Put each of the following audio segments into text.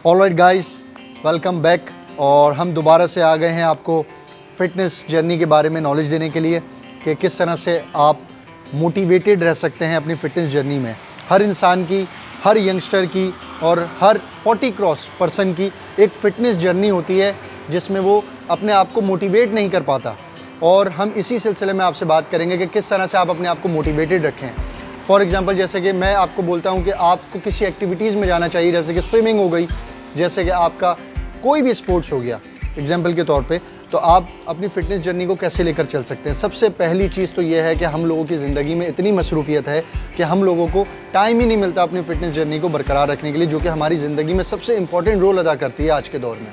Alright guys, welcome back. और हम दोबारा से आ गए हैं आपको फ़िटनेस जर्नी के बारे में नॉलेज देने के लिए कि किस तरह से आप मोटिवेटेड रह सकते हैं अपनी फ़िटनेस जर्नी में। हर इंसान की, हर यंगस्टर की और हर 40 क्रॉस पर्सन की एक फ़िटनेस जर्नी होती है जिसमें वो अपने आप को मोटिवेट नहीं कर पाता। और हम इसी सिलसिले में आपसे बात करेंगे कि किस तरह से आप अपने आप को मोटिवेटेड रखें। फॉर एग्ज़ाम्पल, जैसे कि मैं आपको बोलता हूँ कि आपको किसी एक्टिविटीज़ में जाना चाहिए, जैसे कि स्विमिंग हो गई, जैसे कि आपका कोई भी स्पोर्ट्स हो गया एग्जाम्पल के तौर पे, तो आप अपनी फ़िटनेस जर्नी को कैसे लेकर चल सकते हैं। सबसे पहली चीज़ तो ये है कि हम लोगों की ज़िंदगी में इतनी मसरूफ़ियत है कि हम लोगों को टाइम ही नहीं मिलता अपनी फ़िटनेस जर्नी को बरकरार रखने के लिए, जो कि हमारी ज़िंदगी में सबसे इम्पॉर्टेंट रोल अदा करती है आज के दौर में।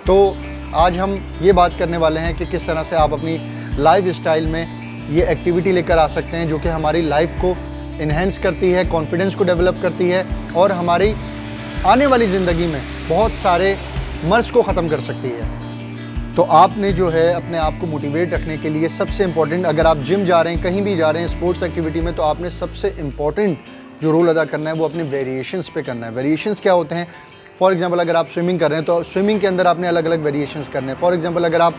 तो आज हम ये बात करने वाले हैं कि किस तरह से आप अपनी लाइफ स्टाइल में ये एक्टिविटी लेकर आ सकते हैं जो कि हमारी लाइफ को इन्हेंस करती है, कॉन्फिडेंस को डेवलप करती है और हमारी आने वाली ज़िंदगी में बहुत सारे मर्ज़ को ख़त्म कर सकती है। तो आपने जो है अपने आप को मोटिवेट रखने के लिए सबसे इम्पॉर्टेंट, अगर आप जिम जा रहे हैं, कहीं भी जा रहे हैं स्पोर्ट्स एक्टिविटी में, तो आपने सबसे इम्पॉर्टेंट जो रोल अदा करना है वो अपने वेरिएशंस पे करना है। वेरिएशंस क्या होते हैं? फॉर एग्जांपल, अगर आप स्विमिंग कर रहे हैं तो स्विमिंग के अंदर आपने अलग अलग वेरिएशंस करने हैं। फॉर एग्जांपल, अगर आप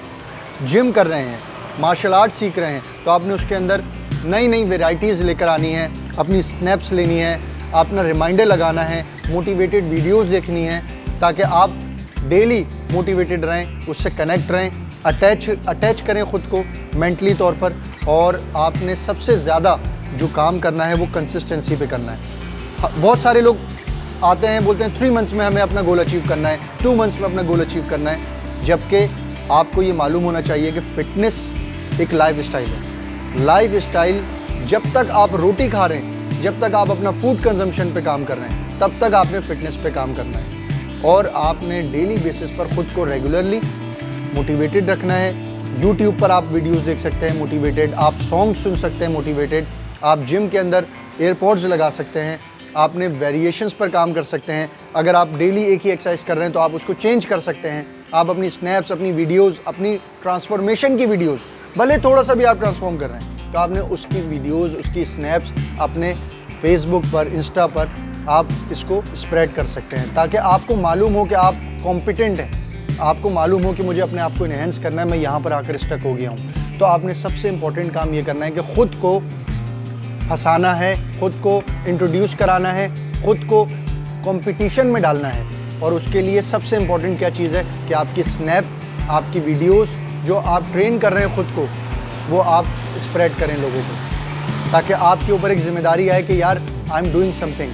जिम कर रहे हैं, मार्शल आर्ट सीख रहे हैं, तो आपने उसके अंदर नई नई वेराइटीज़ लेकर आनी है, अपनी स्नैप्स लेनी है, अपना रिमाइंडर लगाना है, मोटिवेटेड वीडियोस देखनी है, ताकि आप डेली मोटिवेटेड रहें, उससे कनेक्ट रहें, अटैच करें ख़ुद को मेंटली तौर पर। और आपने सबसे ज़्यादा जो काम करना है वो कंसिस्टेंसी पे करना है। बहुत सारे लोग आते हैं, बोलते हैं 3 मंथ्स में हमें अपना गोल अचीव करना है, 2 मंथ्स में अपना गोल अचीव करना है, जबकि आपको ये मालूम होना चाहिए कि फ़िटनेस एक लाइफ स्टाइल है। लाइफ स्टाइल, जब तक आप रोटी खा रहे हैं, जब तक आप अपना फूड कंजम्पशन पे काम कर रहे हैं, तब तक आपने फ़िटनेस पे काम करना है। और आपने डेली बेसिस पर ख़ुद को रेगुलरली मोटिवेटेड रखना है। यूट्यूब पर आप वीडियोस देख सकते हैं मोटिवेटेड, आप सॉन्ग सुन सकते हैं मोटिवेटेड, आप जिम के अंदर एयरपॉड्स लगा सकते हैं, आपने वेरिएशंस पर काम कर सकते हैं। अगर आप डेली एक ही एक्सरसाइज कर रहे हैं तो आप उसको चेंज कर सकते हैं। आप अपनी स्नैप्स, अपनी वीडियोज़, अपनी ट्रांसफॉर्मेशन की वीडियोज़, भले थोड़ा सा भी आप ट्रांसफॉर्म कर रहे हैं, तो आपने उसकी वीडियोज़, उसकी स्नैप्स अपने फेसबुक पर, इंस्टा पर आप इसको स्प्रेड कर सकते हैं, ताकि आपको मालूम हो कि आप कॉम्पिटेंट हैं, आपको मालूम हो कि मुझे अपने आप को इन्हेंस करना है, मैं यहाँ पर आकर स्टक हो गया हूँ। तो आपने सबसे इम्पॉर्टेंट काम ये करना है कि ख़ुद को हंसाना है, ख़ुद को इंट्रोड्यूस कराना है, ख़ुद को कंपटीशन में डालना है। और उसके लिए सबसे इम्पॉर्टेंट क्या चीज़ है कि आपकी स्नैप, आपकी वीडियोस जो आप ट्रेन कर रहे हैं ख़ुद को, वो आप स्प्रेड करें लोगों को, ताकि आपके ऊपर एक ज़िम्मेदारी आए कि यार आई एम डूइंग समथिंग,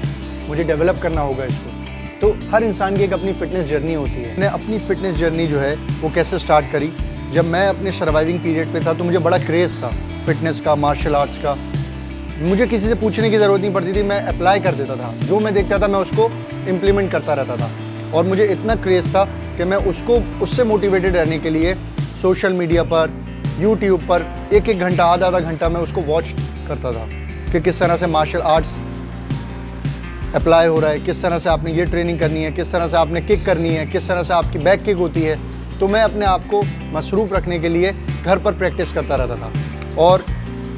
मुझे डेवलप करना होगा इसको। तो हर इंसान की एक अपनी फ़िटनेस जर्नी होती है। मैंने अपनी फ़िटनेस जर्नी जो है वो कैसे स्टार्ट करी, जब मैं अपने सर्वाइविंग पीरियड पे था तो मुझे बड़ा क्रेज़ था फ़िटनेस का, मार्शल आर्ट्स का। मुझे किसी से पूछने की ज़रूरत नहीं पड़ती थी, मैं अप्लाई कर देता था, जो मैं देखता था मैं उसको इम्प्लीमेंट करता रहता था। और मुझे इतना क्रेज़ था कि मैं उससे मोटिवेटेड रहने के लिए सोशल मीडिया पर, यूट्यूब पर 1-1 घंटा, आधा घंटा मैं उसको वॉच करता था कि किस तरह से मार्शल आर्ट्स अप्लाई हो रहा है, किस तरह से आपने ये ट्रेनिंग करनी है, किस तरह से आपने किक करनी है, किस तरह से आपकी बैक किक होती है। तो मैं अपने आप को मसरूफ़ रखने के लिए घर पर प्रैक्टिस करता रहता था और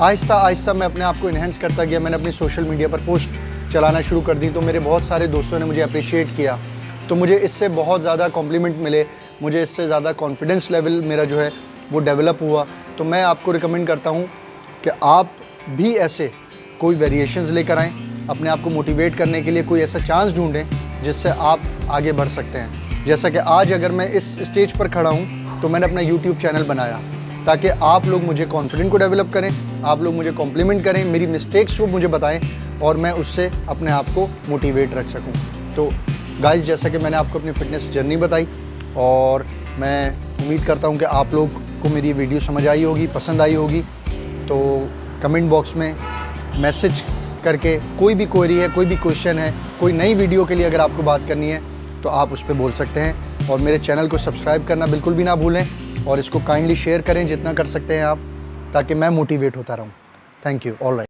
आहिस्ता आहिस्ता मैं अपने आप को इन्हेंस करता गया। मैंने अपनी सोशल मीडिया पर पोस्ट चलाना शुरू कर दी, तो मेरे बहुत सारे दोस्तों ने मुझे अप्रिशिएट किया, तो मुझे इससे बहुत ज़्यादा कॉम्प्लीमेंट मिले, मुझे इससे ज़्यादा कॉन्फिडेंस लेवल मेरा जो है वो डेवलप हुआ। तो मैं आपको रिकमेंड करता हूँ कि आप भी ऐसे कोई वेरिएशंस लेकर आएँ, अपने आप को मोटिवेट करने के लिए कोई ऐसा चांस ढूंढें जिससे आप आगे बढ़ सकते हैं। जैसा कि आज अगर मैं इस स्टेज पर खड़ा हूँ तो मैंने अपना यूट्यूब चैनल बनाया ताकि आप लोग मुझे कॉन्फिडेंट को डेवलप करें, आप लोग मुझे कॉम्प्लीमेंट करें, मेरी मिस्टेक्स को मुझे बताएं और मैं उससे अपने आप को मोटिवेट रख सकूं। तो गाइस, जैसा कि मैंने आपको अपनी फ़िटनेस जर्नी बताई और मैं उम्मीद करता हूं कि आप लोग को मेरी वीडियो समझ आई होगी, पसंद आई होगी। तो कमेंट बॉक्स में मैसेज करके कोई भी क्वेरी है, कोई भी क्वेश्चन है, कोई नई वीडियो के लिए अगर आपको बात करनी है तो आप उस पर बोल सकते हैं। और मेरे चैनल को सब्सक्राइब करना बिल्कुल भी ना भूलें और इसको काइंडली शेयर करें जितना कर सकते हैं आप, ताकि मैं मोटिवेट होता रहूं। Thank you. All right.